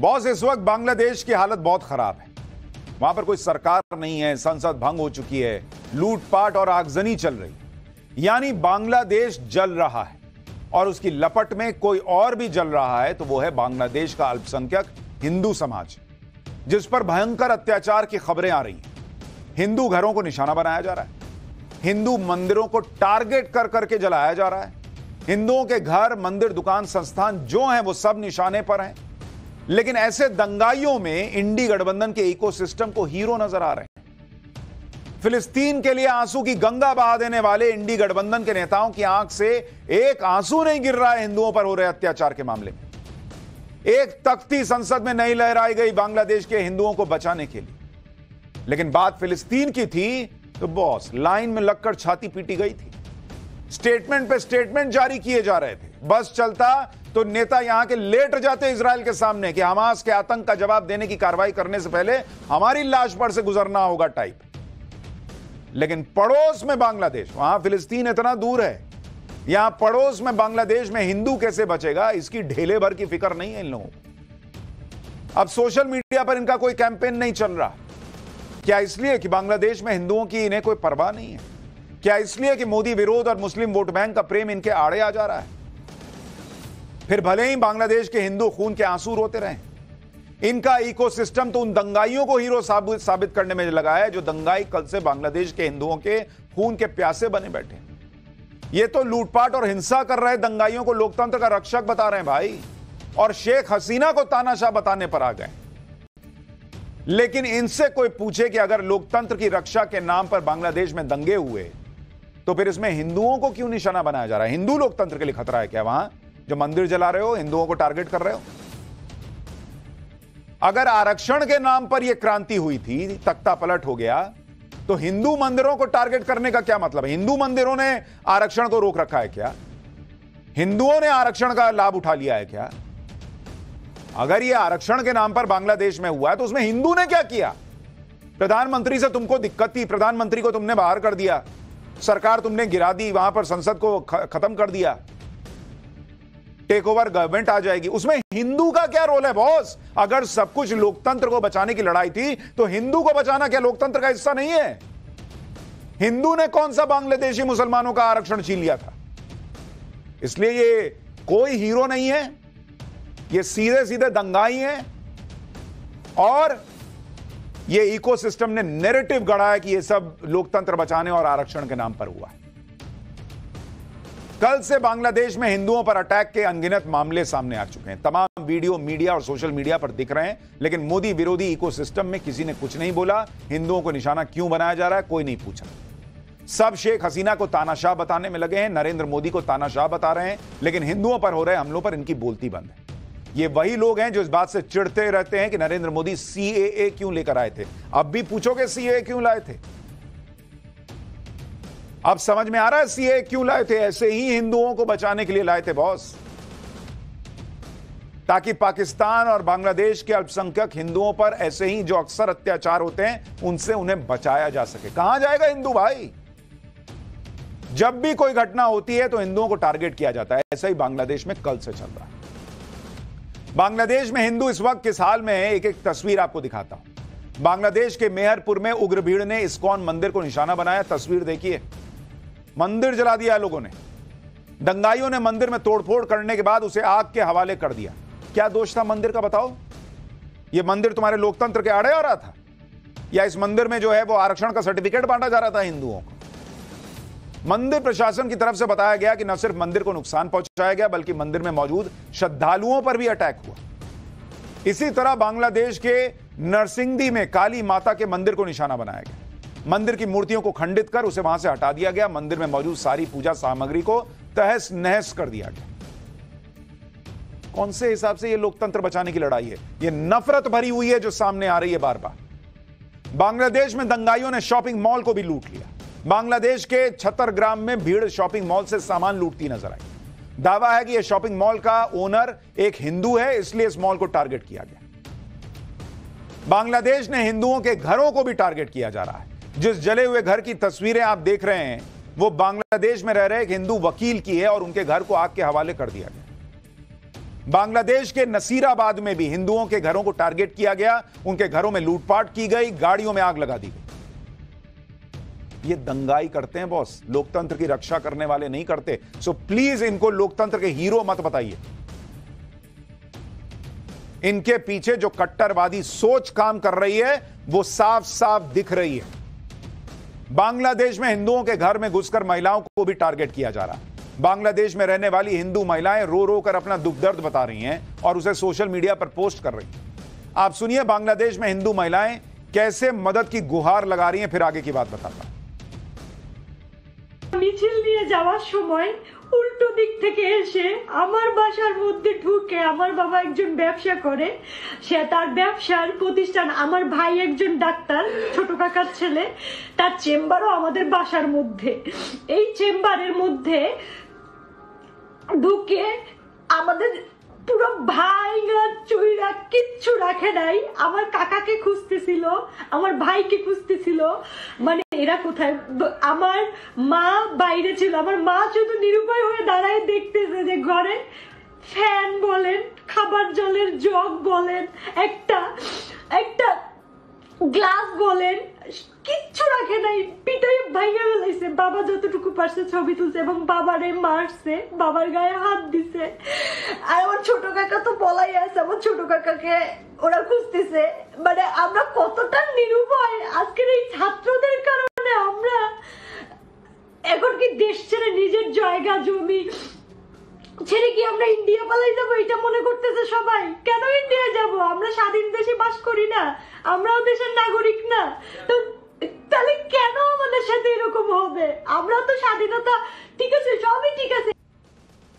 Boss, इस वक्त बांग्लादेश की हालत बहुत खराब है। वहां पर कोई सरकार नहीं है, संसद भंग हो चुकी है, लूटपाट और आगजनी चल रही है। यानी बांग्लादेश जल रहा है और उसकी लपट में कोई और भी जल रहा है, तो वो है बांग्लादेश का अल्पसंख्यक हिंदू समाज, जिस पर भयंकर अत्याचार की खबरें आ रही हैं। हिंदू घरों को निशाना बनाया जा रहा है, हिंदू मंदिरों को टारगेट कर करके जलाया जा रहा है। हिंदुओं के घर, मंदिर, दुकान, संस्थान जो हैं वो सब निशाने पर हैं। लेकिन ऐसे दंगाइयों में इंडी गठबंधन के इकोसिस्टम को हीरो नजर आ रहे हैं। फिलिस्तीन के लिए आंसू की गंगा बहा देने वाले इंडी गठबंधन के नेताओं की आंख से एक आंसू नहीं गिर रहा है हिंदुओं पर हो रहे अत्याचार के मामले में। एक तख्ती संसद में नहीं लहराई गई बांग्लादेश के हिंदुओं को बचाने के लिए। लेकिन बात फिलिस्तीन की थी तो बॉस, लाइन में लगकर छाती पीटी गई थी। स्टेटमेंट पे स्टेटमेंट जारी किए जा रहे थे। बस चलता तो नेता यहां के लेट जाते इजराइल के सामने कि हमास के आतंक का जवाब देने की कार्रवाई करने से पहले हमारी लाश पर से गुजरना होगा टाइप। लेकिन पड़ोस में बांग्लादेश, वहां फिलिस्तीन इतना दूर है, यहां पड़ोस में बांग्लादेश में हिंदू कैसे बचेगा, इसकी ढेले भर की फिक्र नहीं है इन लोगों को। अब सोशल मीडिया पर इनका कोई कैंपेन नहीं चल रहा। क्या इसलिए कि बांग्लादेश में हिंदुओं की इन्हें कोई परवाह नहीं है? क्या इसलिए कि मोदी विरोध और मुस्लिम वोट बैंक का प्रेम इनके आड़े आ जा रहा है? फिर भले ही बांग्लादेश के हिंदू खून के आंसू रोते रहें, इनका इकोसिस्टम तो उन दंगाइयों को हीरो साबित करने में लगा है जो दंगाई कल से बांग्लादेश के हिंदुओं के खून के प्यासे बने बैठे। ये तो लूटपाट और हिंसा कर रहे दंगाइयों को लोकतंत्र का रक्षक बता रहे हैं भाई, और शेख हसीना को तानाशाह बताने पर आ गए। लेकिन इनसे कोई पूछे कि अगर लोकतंत्र की रक्षा के नाम पर बांग्लादेश में दंगे हुए तो फिर इसमें हिंदुओं को क्यों निशाना बनाया जा रहा है? हिंदू लोकतंत्र के लिए खतरा है क्या वहां जो मंदिर जला रहे हो, हिंदुओं को टारगेट कर रहे हो? अगर आरक्षण के नाम पर यह क्रांति हुई थी, तख्ता पलट हो गया, तो हिंदू मंदिरों को टारगेट करने का क्या मतलब है? हिंदू मंदिरों ने आरक्षण को रोक रखा है क्या? हिंदुओं ने आरक्षण का लाभ उठा लिया है क्या? अगर यह आरक्षण के नाम पर बांग्लादेश में हुआ है तो उसमें हिंदू ने क्या किया? प्रधानमंत्री से तुमको दिक्कत थी, प्रधानमंत्री को तुमने बाहर कर दिया, सरकार तुमने गिरा दी, वहां पर संसद को खत्म कर दिया, टेक ओवर गवर्नमेंट आ जाएगी। उसमें हिंदू का क्या रोल है बॉस? अगर सब कुछ लोकतंत्र को बचाने की लड़ाई थी तो हिंदू को बचाना क्या लोकतंत्र का हिस्सा नहीं है? हिंदू ने कौन सा बांग्लादेशी मुसलमानों का आरक्षण छीन लिया था? इसलिए ये कोई हीरो नहीं है, ये सीधे सीधे दंगाई हैं। और ये इकोसिस्टम ने नैरेटिव गढ़ा है कि ये सब लोकतंत्र बचाने और आरक्षण के नाम पर हुआ है। कल से बांग्लादेश में हिंदुओं पर अटैक के अनगिनत मामले सामने आ चुके हैं। तमाम वीडियो मीडिया और सोशल मीडिया पर दिख रहे हैं, लेकिन मोदी विरोधी इकोसिस्टम में किसी ने कुछ नहीं बोला। हिंदुओं को निशाना क्यों बनाया जा रहा है, कोई नहीं पूछा। सब शेख हसीना को तानाशाह बताने में लगे हैं, नरेंद्र मोदी को तानाशाह बता रहे हैं, लेकिन हिंदुओं पर हो रहे हमलों पर इनकी बोलती बंद है। ये वही लोग हैं जो इस बात से चिढ़ते रहते हैं कि नरेंद्र मोदी सीएए क्यों लेकर आए थे। अब भी पूछोगे सीएए क्यों लाए थे? अब समझ में आ रहा है सीएए क्यों लाए थे? ऐसे ही हिंदुओं को बचाने के लिए लाए थे बॉस, ताकि पाकिस्तान और बांग्लादेश के अल्पसंख्यक हिंदुओं पर ऐसे ही जो अक्सर अत्याचार होते हैं उनसे उन्हें बचाया जा सके। कहां जाएगा हिंदू भाई? जब भी कोई घटना होती है तो हिंदुओं को टारगेट किया जाता है। ऐसा ही बांग्लादेश में कल से चल रहा है। बांग्लादेश में हिंदू इस वक्त किस हाल में है, एक एक तस्वीर आपको दिखाता हूं। बांग्लादेश के मेहरपुर में उग्र भीड़ ने इस्कॉन मंदिर को निशाना बनाया। तस्वीर देखिए, मंदिर जला दिया लोगों ने। दंगाइयों ने मंदिर में तोड़फोड़ करने के बाद उसे आग के हवाले कर दिया। क्या दोष था मंदिर का बताओ? यह मंदिर तुम्हारे लोकतंत्र के आड़े आ रहा था, या इस मंदिर में जो है वो आरक्षण का सर्टिफिकेट बांटा जा रहा था हिंदुओं को? मंदिर प्रशासन की तरफ से बताया गया कि न सिर्फ मंदिर को नुकसान पहुंचाया गया, बल्कि मंदिर में मौजूद श्रद्धालुओं पर भी अटैक हुआ। इसी तरह बांग्लादेश के नरसिंगदी में काली माता के मंदिर को निशाना बनाया गया। मंदिर की मूर्तियों को खंडित कर उसे वहां से हटा दिया गया। मंदिर में मौजूद सारी पूजा सामग्री को तहस नहस कर दिया गया। कौन से हिसाब से यह लोकतंत्र बचाने की लड़ाई है? यह नफरत भरी हुई है जो सामने आ रही है बार बार। बांग्लादेश में दंगाइयों ने शॉपिंग मॉल को भी लूट लिया। बांग्लादेश के छतरग्राम में भीड़ शॉपिंग मॉल से सामान लूटती नजर आई। दावा है कि यह शॉपिंग मॉल का ओनर एक हिंदू है, इसलिए इस मॉल को टारगेट किया गया। बांग्लादेश ने हिंदुओं के घरों को भी टारगेट किया जा रहा है। जिस जले हुए घर की तस्वीरें आप देख रहे हैं वो बांग्लादेश में रह रहे एक हिंदू वकील की है और उनके घर को आग के हवाले कर दिया गया। बांग्लादेश के नसीराबाद में भी हिंदुओं के घरों को टारगेट किया गया, उनके घरों में लूटपाट की गई, गाड़ियों में आग लगा दी गई। ये दंगाई करते हैं बॉस, लोकतंत्र की रक्षा करने वाले नहीं करते। सो प्लीज इनको लोकतंत्र के हीरो मत बताइए। इनके पीछे जो कट्टरवादी सोच काम कर रही है वो साफ साफ दिख रही है। बांग्लादेश में हिंदुओं के घर में घुसकर महिलाओं को भी टारगेट किया जा रहा है। बांग्लादेश में रहने वाली हिंदू महिलाएं रो रो कर अपना दुख दर्द बता रही हैं और उसे सोशल मीडिया पर पोस्ट कर रही हैं। आप सुनिए बांग्लादेश में हिंदू महिलाएं कैसे मदद की गुहार लगा रही हैं, फिर आगे की बात बताता हूं। মিছিল নিয়ে যাওয়ার সময় উল্টো দিক থেকে এসে আমার বাসার মধ্যে ঢুকে, আমার বাবা একজন ব্যবসা করে, সে তার ব্যবসার প্রতিষ্ঠান, আমার ভাই একজন ডাক্তার, ছোট কাকার ছেলে, তার চেম্বারও আমাদের বাসার মধ্যে। এই চেম্বারের মধ্যে ঢুকে আমাদের পুরো ভাইরা চুইরা কিচ্ছু রাখে নাই। আমার কাকাকে খুঁজতেছিল, আমার ভাইকে খুঁজতেছিল, মানে এরা কোথায়। আমার মা বাইরে ছিল, আমার মা শুধু নিরুপায় হয়ে দাঁড়ায় দেখতেছে যে ঘরে ফ্যান বলেন, খাবার জলের জগ বলেন, একটা গ্লাস বলেন, কিচ্ছু রাখে নাই, পিটাই ভাইয়া ফেলাইছে। বাবা যতটুকু পারছে ছবি তুলছে এবং বাবারে মারছে, বাবার গায়ে হাত দিছে। আর আমার ছোট কাকা তো বলাই আছে, আমার ছোট কাকাকে ওরা খুঁজতেছে। মানে আমরা কতটা নিরুপায় আজকের এই ছাত্রদের কারণে। আমরা এখন কি দেশ ছেড়ে নিজের জায়গা জমি ছেড়ে কি আমরা ইন্ডিয়া পালাই যাবো এটা মনে করতেছে সবাই। কেন ইন্ডিয়া যাব? আমরা স্বাধীন দেশে বাস করি না? আমরাও দেশের নাগরিক না? তো তাহলে কেন আমাদের সাথে এরকম হবে? আমরা তো স্বাধীনতা, ঠিক আছে, সবই ঠিক আছে।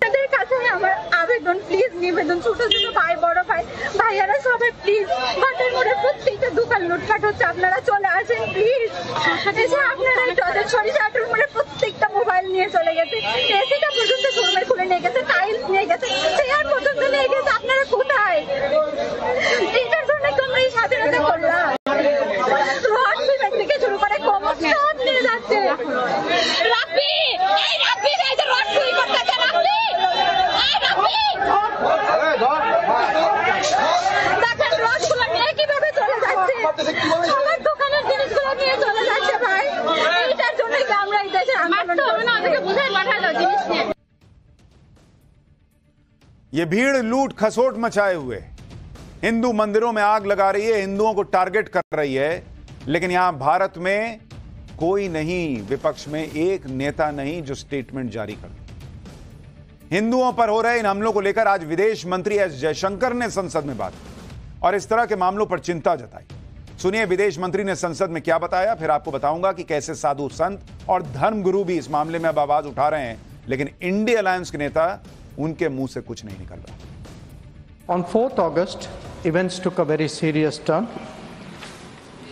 তাদের কাছে আমার আবেদন, প্লিজ নিবেদন, ছোট ছোট ভাই বড় ভাই ভাইয়ারা সবাই প্লিজ, ঘাটের মোড়ে প্রত্যেকটা দোকান লুটপাট হচ্ছে, আপনারা চলে আসেন প্লিজ। এসে আপনারা সরিষাটার মোড়ে প্রত্যেকটা মোবাইল নিয়ে চলে গেছে, এসিটা পর্যন্ত শোরুমে খুলে নিয়ে গেছে, টাইলস নিয়ে গেছে, চেয়ার পর্যন্ত নিয়ে গেছে। আপনারা কোথায়? এটার জন্য তোমরা এই স্বাধীনতা করলাম। রড সিমেন্ট থেকে শুরু করে কমর সব নিয়ে যাচ্ছে। রাব্বি, এই রাব্বি এই যে রড চুরি করতেছে, রাব্বি দেখেন রডগুলো নিয়ে কিভাবে চলে যাচ্ছে, আমার দোকানের জিনিসগুলো নিয়ে চলে যাচ্ছে। ভাই এইটার জন্যই আমরা এই দেশে আন্দোলন করবো না, আমাদেরকে বুঝাই পাঠালো জিনিস নিয়ে। ये भीड़ लूट खसोट मचाए हुए हिंदू मंदिरों में आग लगा रही है, हिंदुओं को टारगेट कर रही है। लेकिन यहां भारत में कोई नहीं, विपक्ष में एक नेता नहीं जो स्टेटमेंट जारी कर। हिंदुओं पर हो रहे इन हमलों को लेकर आज विदेश मंत्री एस जयशंकर ने संसद में बात की और इस तरह के मामलों पर चिंता जताई। सुनिए विदेश मंत्री ने संसद में क्या बताया, फिर आपको बताऊंगा कि कैसे साधु संत और धर्मगुरु भी इस मामले में अब आवाज उठा रहे हैं, लेकिन इंडिया अलायंस के नेता उनके मुंह से कुछ नहीं निकल रहा। On 4th August, events took a very serious turn.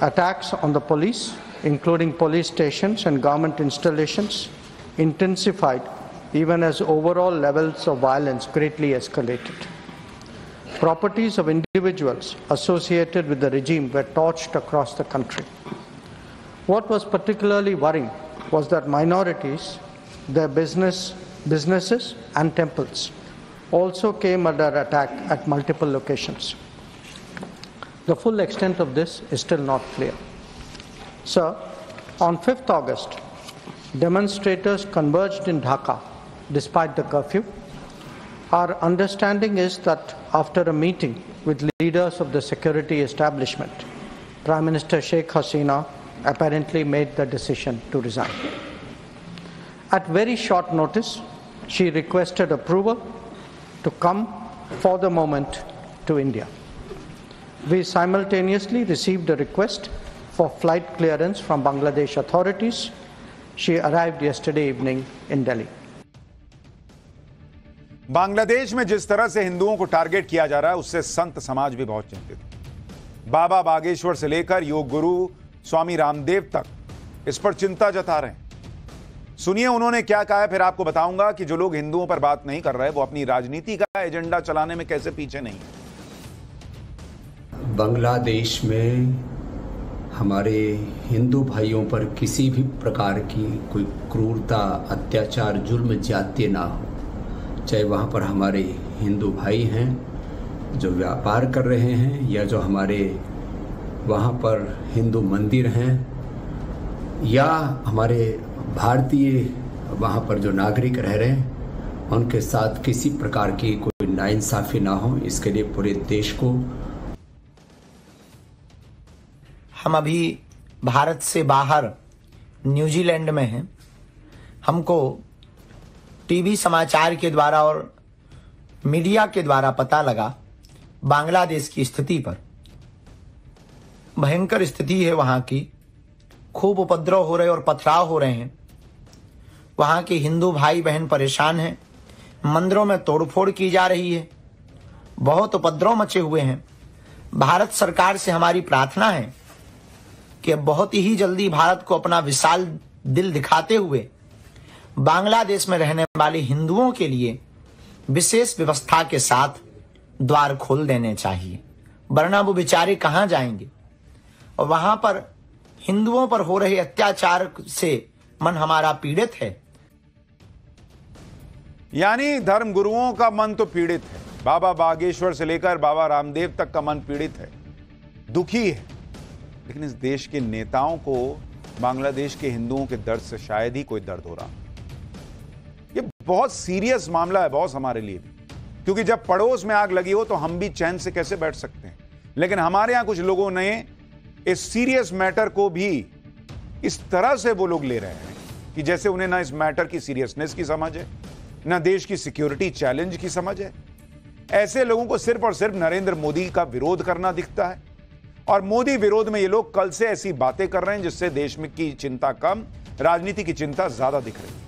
Attacks on the police, including police stations and government installations, intensified even as overall levels of violence greatly escalated. Properties of individuals associated with the regime were torched across the country. What was particularly worrying was that minorities, their businesses and temples also came under attack at multiple locations. The full extent of this is still not clear. Sir, on 5th August, demonstrators converged in Dhaka despite the curfew. Our understanding is that after a meeting with leaders of the security establishment, Prime Minister Sheikh Hasina apparently made the decision to resign. At very short notice, she requested approval to come for the moment to India. We simultaneously received a request for flight clearance from Bangladesh authorities. She arrived yesterday evening in Delhi. Bangladesh में जिस तरह से हिंदुओं को target किया जा रहा है उससे संत समाज भी बहुत चिंतित है। बाबा बागेश्वर से लेकर योग गुरु स्वामी रामदेव तक इस पर चिंता जता रहे हैं। सुनिए उन्होंने क्या कहा है, फिर आपको बताऊंगा कि जो लोग हिंदुओं पर बात नहीं कर रहे वो अपनी राजनीति का एजेंडा चलाने में कैसे पीछे नहीं है। बांग्लादेश में हमारे हिंदू भाइयों पर किसी भी प्रकार की कोई क्रूरता, अत्याचार, जुल्म, ज्यादती ना हो, चाहे वहाँ पर हमारे हिंदू भाई हैं जो व्यापार कर रहे हैं या जो हमारे वहाँ पर हिंदू मंदिर हैं या हमारे भारतीय वहाँ पर जो नागरिक रह रहे हैं उनके साथ किसी प्रकार की कोई नाइंसाफ़ी ना हो, इसके लिए पूरे देश को। हम अभी भारत से बाहर न्यूजीलैंड में हैं। हमको टीवी समाचार के द्वारा और मीडिया के द्वारा पता लगा बांग्लादेश की स्थिति पर। भयंकर स्थिति है वहाँ की, खूब उपद्रव हो रहे और पथराव हो रहे हैं। वहाँ के हिंदू भाई बहन परेशान हैं, मंदिरों में तोड़फोड़ की जा रही है, बहुत उपद्रव मचे हुए हैं। भारत सरकार से हमारी प्रार्थना है कि अब बहुत ही जल्दी भारत को अपना विशाल दिल दिखाते हुए बांग्लादेश में रहने वाले हिंदुओं के लिए विशेष व्यवस्था के साथ द्वार खोल देने चाहिए, वरना वो बेचारे कहाँ जाएंगे। और वहां पर हिंदुओं पर हो रहे अत्याचार से मन हमारा पीड़ित है। यानी धर्म गुरुओं का मन तो पीड़ित है, बाबा बागेश्वर से लेकर बाबा रामदेव तक का मन पीड़ित है, दुखी है। लेकिन इस देश के नेताओं को बांग्लादेश के हिंदुओं के दर्द से शायद ही कोई दर्द हो रहा। ये बहुत सीरियस मामला है बॉस हमारे लिए भी, क्योंकि जब पड़ोस में आग लगी हो तो हम भी चैन से कैसे बैठ सकते हैं। लेकिन हमारे यहां कुछ लोगों ने इस सीरियस मैटर को भी इस तरह से वो लोग ले रहे हैं कि जैसे उन्हें ना इस मैटर की सीरियसनेस की समझ है, ना देश की सिक्योरिटी चैलेंज की समझ है। ऐसे लोगों को सिर्फ और सिर्फ नरेंद्र मोदी का विरोध करना दिखता है, और मोदी विरोध में ये लोग कल से ऐसी बातें कर रहे हैं जिससे देश में की चिंता कम, राजनीति की चिंता ज्यादा दिख रही है।